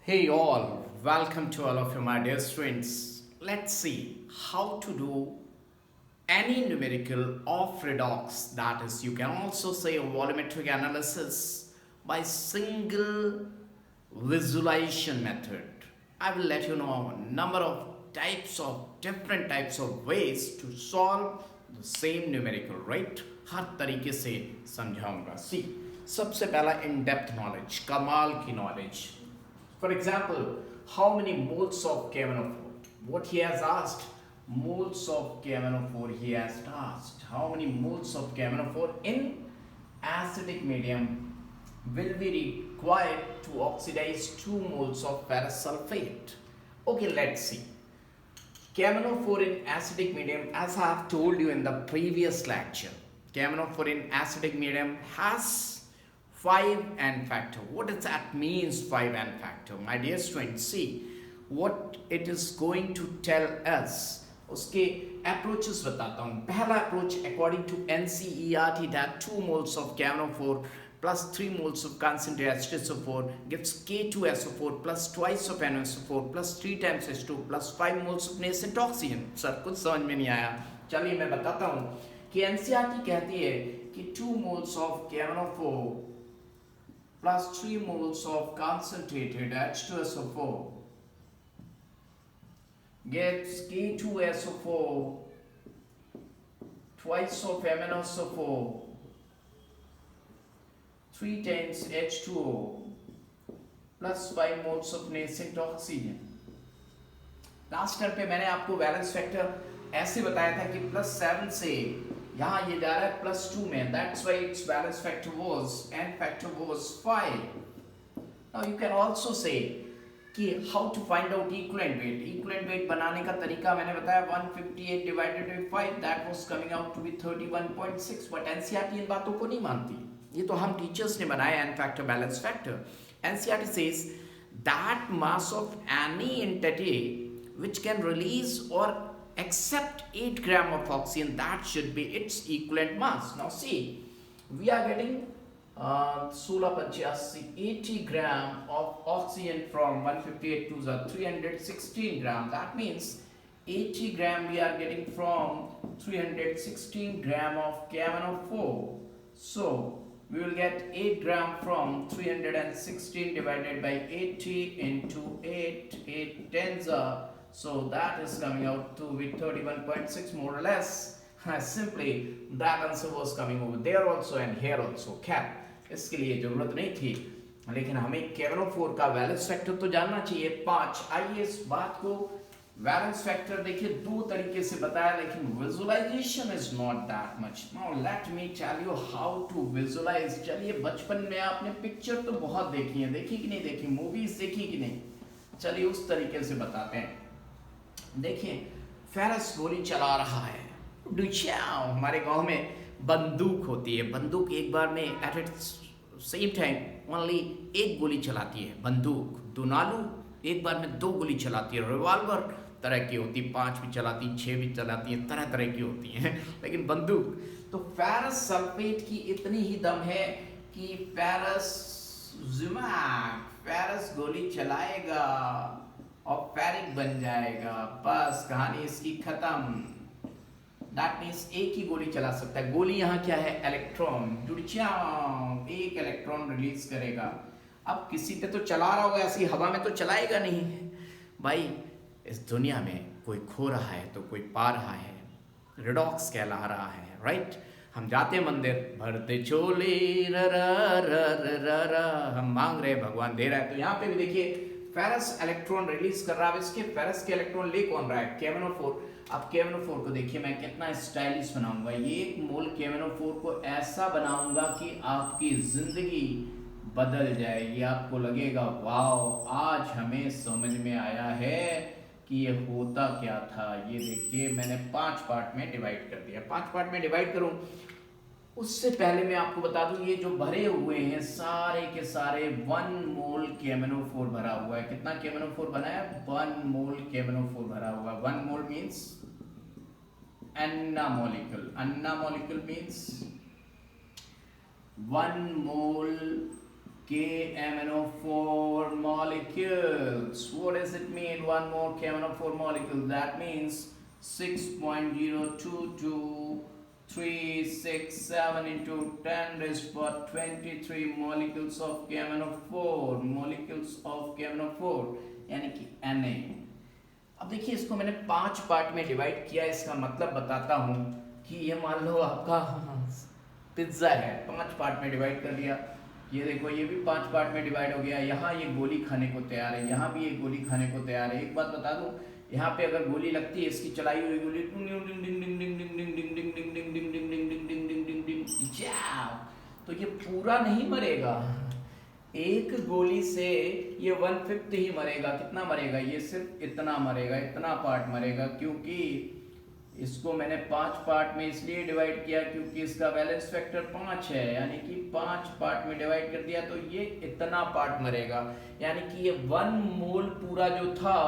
Hey all, welcome to all of you my dear students. Let's see how to do any numerical of redox, that is you can also say a volumetric analysis by single visualization method. I will let you know a number of different types of ways to solve the same numerical, right? हर तरीके से समझाऊंगा. सी सबसे पहला in depth knowledge, कमाल की knowledge. For example, how many moles of KMnO4? What he has asked, moles of KMnO4 he has asked. How many moles of KMnO4 in acidic medium will be required to oxidize 2 moles of ferrous sulfate? Okay, let's see. KMnO4 in acidic medium, as I have told you in the previous lecture, KMnO4 in acidic medium has 5n factor. What does that means 5n factor? My dear students, see what it is going to tell us. उसके approaches बताता हूँ. पहला approach according to NCERT that 2 moles of KMnO4 plus 3 moles of concentrated H2SO4 gives K2SO4 plus twice of NOSO4 plus 3 times H2 plus 5 moles of nascent oxygen. Sir कुछ समझ में नहीं आया. चलिए मैं बताता हूँ कि NCERT कहती है कि 2 moles of KMnO4 plus 3 moles of concentrated H2SO4 gives K2SO4 twice of MnSO4 3 times H2O plus 5 moles of nascent oxygen. Last time पे मैंने आपको वैलेंस फैक्टर ऐसे बताया था कि +7 से यहाँ ये जा रहा है +2 में. That's why its valence factor was n factor was 5. Now you can also say कि how to find out equivalent weight. Equivalent weight बनाने का तरीका मैंने बताया 158 divided by 5 that was coming out to be 31.6. But NCERT इन बातों को नहीं मानती. ये तो हम टीचर्स ने बनाया n factor balance factor. NCERT says that mass of any entity which can release or accept 8 gram of oxygen, that should be its equivalent mass. Now see, we are getting 80 gram of oxygen from 158 to the 316 gram. That means 80 gram we are getting from 316 gram of KMnO4. So we will get 8 gram from 316 divided by 80 into 8 tens are. So that is coming out to be 31.6 more or less. Simply that answer was coming over there also and here also. खैर इसके लिए जरूरत नहीं थी, लेकिन हमें KMnO4 का valence factor तो जानना चाहिए 5. आइए इस बात को वैलेंस फैक्टर देखिए दो तरीके से बताया, लेकिन visualization is not that much. Now let me tell you how to visualize. चलिए बचपन में आपने पिक्चर तो बहुत देखी है, देखी कि नहीं देखी, मूवीज देखी कि नहीं, चलिए उस तरीके से बताते हैं. देखिए फेरस गोली चला रहा है, हमारे गांव में बंदूक होती है. बंदूक एक बार में at it same time only एक गोली चलाती है. बंदूक दुनालू एक बार में 2 गोली चलाती है. रिवॉल्वर तरह की होती, 5 भी चलाती, 6 भी चलाती है, तरह तरह की होती हैं. लेकिन बंदूक तो फेरस सल्फेट की इतनी ही दम है कि फेरस गोली चलाएगा और फेरिक बन जाएगा. बस कहानी इसकी खत्म. दैट मीन्स एक ही गोली चला सकता है. गोली यहाँ क्या है, इलेक्ट्रॉन. एक इलेक्ट्रॉन रिलीज करेगा. अब किसी पे तो चला रहा होगा, ऐसी हवा में तो चलाएगा नहीं भाई. इस दुनिया में कोई खो रहा है तो कोई पा रहा है. रिडॉक्स कहला रहा है, राइट. हम जाते हैं मंदिर, भरते चोले हम मांग रहे, भगवान दे रहा है. तो यहाँ पे भी देखिए फेरस इलेक्ट्रॉन रिलीज कर रहा है. इसके फेरस के इलेक्ट्रॉन ले कौन रहा है, KMnO4. अब KMnO4 को देखिए मैं कितना स्टाइलिश बनाऊंगा. ये एक मोल KMnO4 को ऐसा बनाऊंगा कि आपकी जिंदगी बदल जाएगी. आपको लगेगा वाओ, आज हमें समझ में आया है कि ये होता क्या था. ये देखिए मैंने 5 पार्ट में डिवाइड कर दिया. 5 पार्ट में डिवाइड करूं उससे पहले मैं आपको बता दूं, ये जो भरे हुए हैं सारे के सारे 1 मोल KMnO4 भरा हुआ है. कितना KMnO4 बना है, 1 मोल KMnO4 भरा हुआ है. 1 मोल means anna molecule. Anna molecule means 1 mole KMnO4 molecule. molecules. What does it mean? One more KMnO4 molecule. That means 6.022367 into 10 raised to power 23 molecules of KMnO4. Molecules of KMnO4 यानी कि Na. अब देखिए इसको मैंने 5 part में divide किया. इसका मतलब बताता हूँ कि ये मान लो आपका पिज्जा है, 5 पार्ट में डिवाइड कर दिया. ये देखो ये भी 5 पार्ट में डिवाइड हो गया. यहाँ ये गोली खाने को तैयार है, यहाँ भी ये गोली खाने को तैयार है. एक बात बता दूं, यहाँ पे अगर गोली लगती है, इसकी चलाई हुई गोली तो ये पूरा नहीं मरेगा. एक गोली से ये 1/5 ही मरेगा. कितना मरेगा? ये सिर्फ इतना मरेगा, इतना पार्ट मरेगा. क्योंकि इसको मैंने 5 पार्ट में इसलिए डिवाइड किया क्योंकि इसका वैलेंस फैक्टर 5 है, यानी कि 5 पार्ट में डिवाइड कर दिया तो ये इतना पार्ट मरेगा. यानी कि ये 1 मोल पूरा जो था,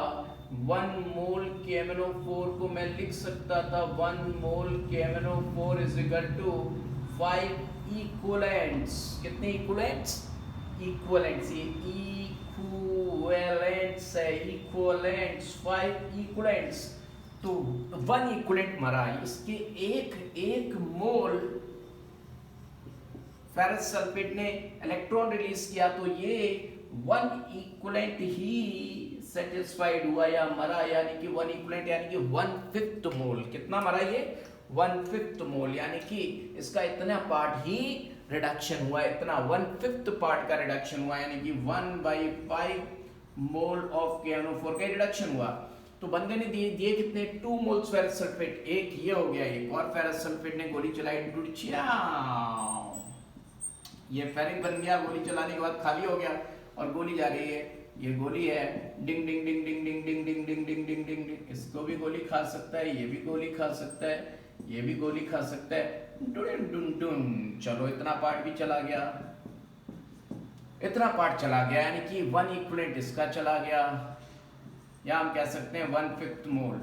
1 मोल KMnO4 को मैं लिख सकता था 1 mole KMnO4 is equal to 5 equivalents. कितने इक्विवेलेंट्स? इक्विवेलेंट्स. ये इक्विवेलेंट्स है, इक्विवेलेंट्स 5 इक्विवेलेंट्स. तो 1 इक्विवेलेंट मरा. इसके एक मोल फेरस सल्फेट ने इलेक्ट्रॉन रिलीज किया तो ये 1 इक्विवेलेंट ही सेटिस्फाइड हुआ या मरा. यानी कि 1 इक्विवेलेंट यानी कि 1/5 मोल. कितना मरा ये? 1/5 मोल. यानी कि इसका इतना पार्ट ही रिडक्शन हुआ, इतना 1/5 पार्ट का रिडक्शन हुआ. यानी कि 1/5 मोल ऑफ KMnO4 का रिडक्शन हुआ. तो बंदे ने दिए कितने? 2 मोल्स फेरस सल्फेट. एक ये हो गया. एक और फेरस सल्फेट ने गोली चलाई. ये फेरिक बन गया. गोली चलाने के बाद खाली हो गया और गोली जा रही है. ये गोली है. डिंग डिंग डिंग डिंग डिंग डिंग डिंग डिंग डिंग डिंग डिंग डिंग. इसको भी गोली खा सकता है, ये भी गोली खा सकता है, ये भी गोली खा सकता है. डुन डुन डुन. चलो इतना पार्ट भी चला गया, इतना पार्ट चला गया. यानी कि 1 इक्विवेलेंट इसका चला गया, या हम कह सकते हैं 1/5 मोल.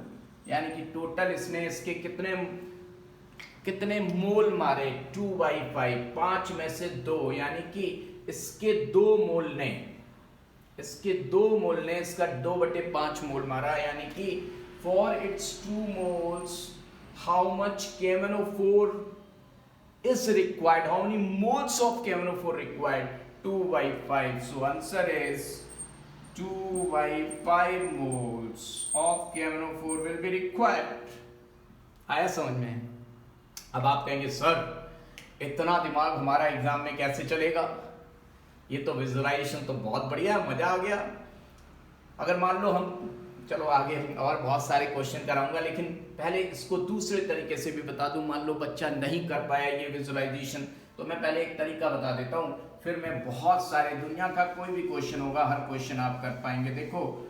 यानी कि टोटल इसने इसके कितने मोल मारे? 2/5. 5 में से 2. यानी कि इसके 2 मोल ने इसका 2/5 मोल मारा. यानी कि for its 2 moles how much KMnO4 is required? How many moles of KMnO4 required? 2/5. So answer is 2/5 moles of KMnO4 will be required. आया समझ में? अब आप कहेंगे सर इतना दिमाग हमारा एग्जाम में कैसे चलेगा? ये तो विजुअलाइजेशन तो बहुत बढ़िया, मजा आ गया. अगर मान लो हम, चलो आगे और बहुत सारे क्वेश्चन कराऊंगा, लेकिन पहले इसको दूसरे तरीके से भी बता दूं. मान लो बच्चा नहीं कर पाया ये विजुअलाइजेशन, तो मैं पहले एक तरीका बता देता हूं, फिर मैं बहुत सारे दुनिया का कोई भी क्वेश्चन होगा, हर क्वेश्चन आप कर पाएंगे. देखो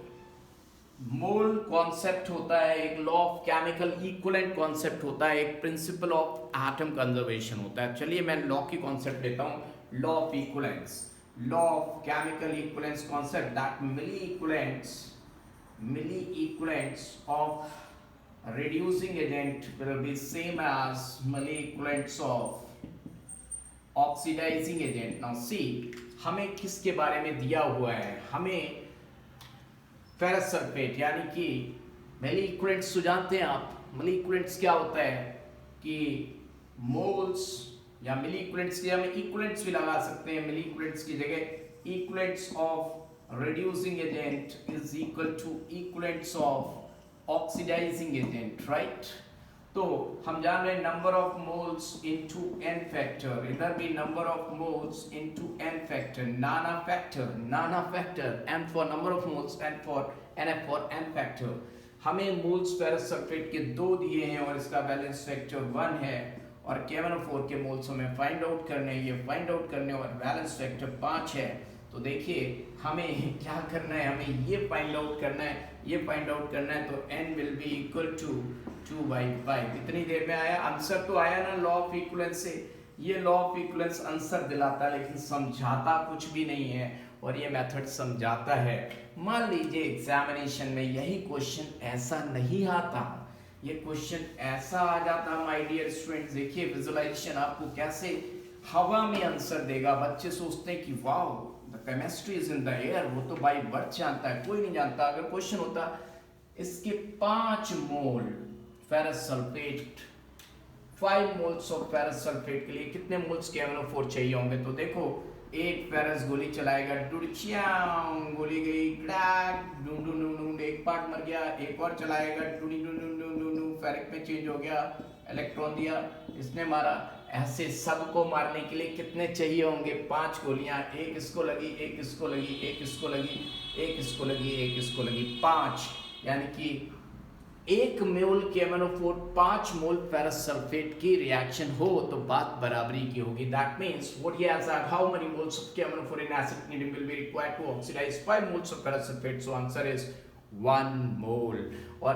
मोल कॉन्सेप्ट होता है, एक law of chemical equivalent concept होता है, एक प्रिंसिपल ऑफ एटम कंजर्वेशन होता है. चलिए मैं लॉ की कॉन्सेप्ट देता हूं. Law of equivalence, law of chemical equivalence concept that milli equivalents of reducing agent will be same as milli equivalents of oxidizing agent. Now see, हमें किसके बारे में दिया हुआ है? हमें फेरस सल्फेट यानी कि मिली इक्विवेलेंट्स तो जानते हैं आप. मिली इक्विवेलेंट्स क्या होता है कि मोल्स या मिली इक्विवेलेंट्स की हमें इक्विवेलेंट्स भी लगा सकते हैं. मिली इक्विवेलेंट्स की जगह equivalents of reducing agent is equal to equivalents of oxidizing agent, right? तो हम जान रहे हैं number of moles into n factor. इधर भी number of moles into n factor. नाना factor m for number of moles, n for n factor. हमें moles ferrous sulphate के 2 दिए हैं और इसका बैलेंस फैक्टर 1 है, और KMnO4 के मोल्स हमें फाइंड आउट करने हैं. ये फाइंड आउट करने और बैलेंस फैक्टर 5 है. तो देखिए हमें क्या करना है, हमें ये फाइंड आउट करना है. तो n will be equal to 2/5. इतनी देर में आया आंसर. तो आया ना लॉ ऑफ इक्विवेलेंस से. ये लॉ ऑफ इक्विवेलेंस आंसर दिलाता है लेकिन समझाता कुछ भी नहीं है, और ये मेथड समझाता है. मान लीजिए एग्जामिनेशन में यही क्वेश्चन ऐसा नहीं आता, ये क्वेश्चन ऐसा आ जाता माय डियर स्टूडेंट्स. देखिए विजुअलाइजेशन आपको कैसे हवा में आंसर देगा। बच्चे सोचते हैं कि wow the chemistry is in the air, वो तो भाई बर्थ जानता है, कोई नहीं जानता। अगर क्वेश्चन होता इसके 5 mole ferrous sulphate, 5 moles of ferrous sulphate के लिए कितने मोल्स के KMnO4 चाहिए होंगे, तो देखो एक फेरस गोली चलाएगा, डुडचियां गोली गई, क्रैक डूं डूं डूं डूं, एक पार्ट मर गया, एक और चलाएगा, डूडी डूं डूं डूं डूं डूं, फेरिक में चेंज हो गया, इलेक्ट्रॉन दिया, इसने मारा। ऐसे सबको मारने के लिए कितने चाहिए होंगे, 5 गोलियां, एक इसको लगी, एक इसको लगी, एक इसको लगी, एक इसको लगी, एक इसको लगी, 5, यानी कि 1 mole KMnO4 5 mole ferrous sulphate की रिएक्शन हो तो बात बराबरी की होगी। That means what he has at how many moles of KMnO4 in acid medium will be required to oxidise 5 moles of ferrous sulphate, so answer is 1 mole. और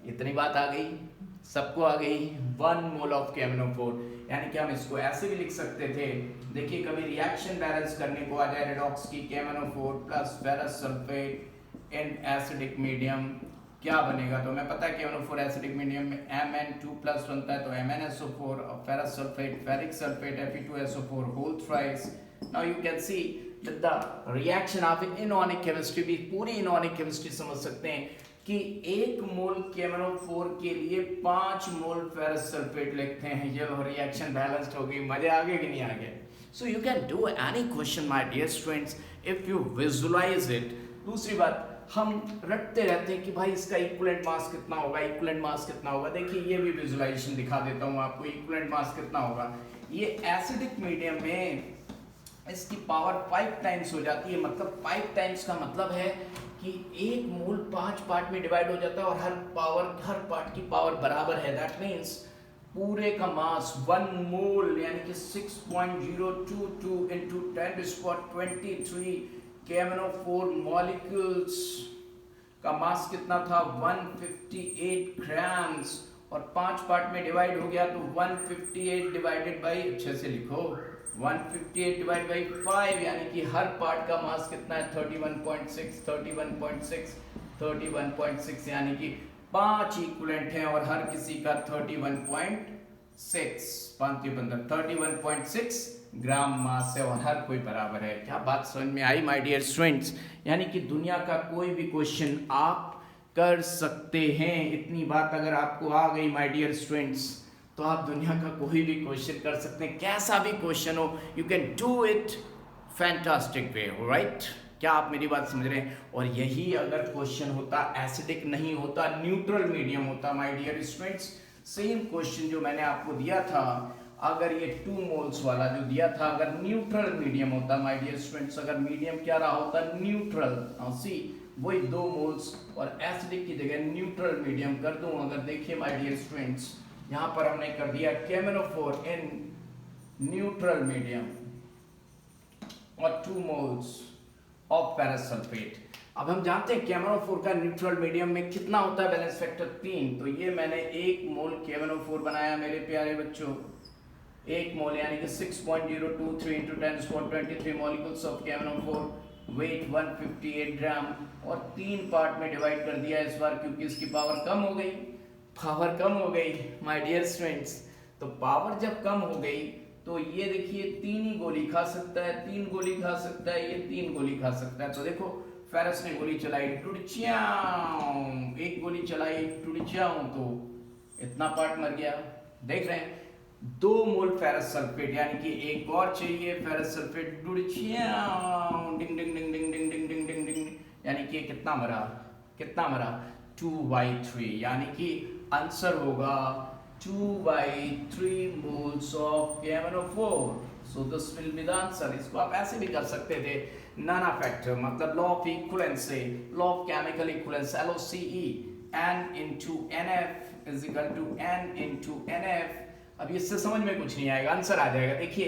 इतनी बात आ गई, सबको आ गई, 1 मोल ऑफ KMnO4, यानी कि हम इसको ऐसे भी लिख सकते थे। देखिए कभी रिएक्शन बैलेंस करने को आ जाए रेडॉक्स की, KMnO4 plus ferrous sulphate in acidic medium क्या बनेगा, तो हमें पता है KMnO4 एसिडिक मीडियम में Mn2 प्लस बनता है, तो MnSO4 और ferrous sulphate, ferric sulphate Fe2SO4 whole thrice. Now you can see with the reaction आप इनऑर्गेनिक केमिस्ट्री भी, पूरी इनऑर्गेनिक केमिस्ट्री समझ सकते हैं कि 1 मोल KMnO4 के लिए 5 मोल फेरस सल्फेट लिखते हैं। ये रिएक्शन बैलेंस्ड हो गई, मजे आ गए कि नहीं आ गए। So you can do any question my dear students if you visualize it. दूसरी बात, हम रटते रहते हैं कि भाई इसका इक्विवेलेंट मास कितना होगा, इक्विवेलेंट मास कितना होगा। देखिए ये भी विजुअलाइजेशन दिखा देता हूँ आपको, इक्विवेलेंट मास कितना होगा। ये एसिडिक मीडियम में इसकी पावर 5 टाइम्स हो जाती है, मतलब 5 टाइम्स का मतलब है कि 1 मोल 5 पार्ट में डिवाइड हो जाता है और हर पार्ट की पावर बराबर है। दैट मीन्स पूरे का मास 1 मोल यानी कि 6.022 into 10⁻23 KMnO4 मॉलिक्यूल्स का मास कितना था, 158 ग्राम्स, और 5 पार्ट में डिवाइड हो गया तो 158 डिवाइडेड बाई, अच्छे से लिखो, 158 डिवाइड बाई 5, यानी कि हर पार्ट का मास कितना है, 31.6, 31.6, 31.6, यानी कि 5 इक्विवेलेंट हैं और हर किसी का 31.6, 31.6 ग्राम मास है और हर कोई बराबर है। क्या बात समझ में आई माय डियर स्टूडेंट्स? यानी कि दुनिया का कोई भी क्वेश्चन आप कर सकते हैं। इतनी बात अगर आपको आ गई माय डियर स्टूडेंट्स, तो आप दुनिया का कोई भी क्वेश्चन कर सकते हैं, कैसा भी क्वेश्चन हो, you can do it fantastic way, right? क्या आप मेरी बात समझ रहे हैं? और यही अगर क्वेश्चन होता एसिडिक नहीं होता, न्यूट्रल मीडियम होता my dear students, same question जो मैंने आपको दिया था, अगर ये 2 मोल्स वाला जो दिया था, अगर न्यूट्रल मीडियम होता माय डियर स्टूडेंट्स, अगर मीडियम क्या रहा होता, न्यूट्रल, सी वही 2 मोल्स और एसिडिक की जगह न्यूट्रल मीडियम कर दूं अगर, देखिए माय डियर स्टूडेंट्स, यहाँ पर हमने कर दिया KMnO4 इन न्यूट्रल मीडियम और 2 मोल्स ऑफ फेरस सल्फेट। अब हम जानते हैं KMnO4 का न्यूट्रल मीडियम में कितना होता है, बैलेंस फैक्टर 3, तो ये मैंने 1 मोल KMnO4 बनाया मेरे प्यारे बच्चों, 1 मोल यानी कि 6.023 into 10⁻23 molecules of KMnO4, weight 158 gram, और 3 पार्ट में डिवाइड कर दिया इस बार क्योंकि इसकी पावर कम हो गई, पावर कम हो गई माय डियर स्टूडेंट्स। तो पावर जब कम हो गई तो ये देखिए 3 ही गोली खा सकता है, 3 गोली खा सकता है, ये 3 गोली खा सकता है। तो देखो फेरस ने गोली चलाई, टुडचियां, एक गोली चलाई, टुडचियां, तो इतना पार्ट मर गया। देख रहे हैं 2 मोल फेरस सल्फेट, यानी कि एक और चाहिए फेरस सल्फेट, डुडचियां, डिंग डिंग डिंग डिंग डिंग डिंग डिंग डिंग डिंग, यानी कि कितना मरा, कितना मरा, 2/3, यानी कि आंसर होगा 2/3 moles of KMnO4। So this will be the answer. इसको आप ऐसे भी कर सकते थे, नाना फैक्टर, मतलब लॉ ऑफ इक्विवेलेंस से, law of chemical equivalence, LOCE, N into NF is equal to N into NF। अब इससे समझ में कुछ नहीं आएगा, आंसर आ जाएगा। देखिए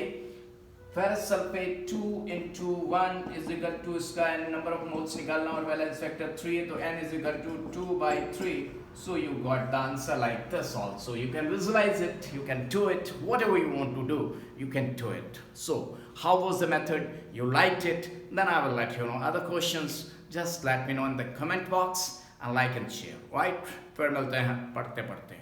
ferrous sulphate 2 into 1 is equal to इसका नंबर ऑफ मोल्स निकालना और बैलेंस फैक्टर 3, तो N is equal to 2/3। So you got the answer like this also. You can visualize it, you can do it, whatever you want to do, you can do it. So how was the method? You liked it? Then I will let you know. Other questions, just let me know in the comment box and like and share. Right? फिर मिलते हैं पढ़ते पढ़ते।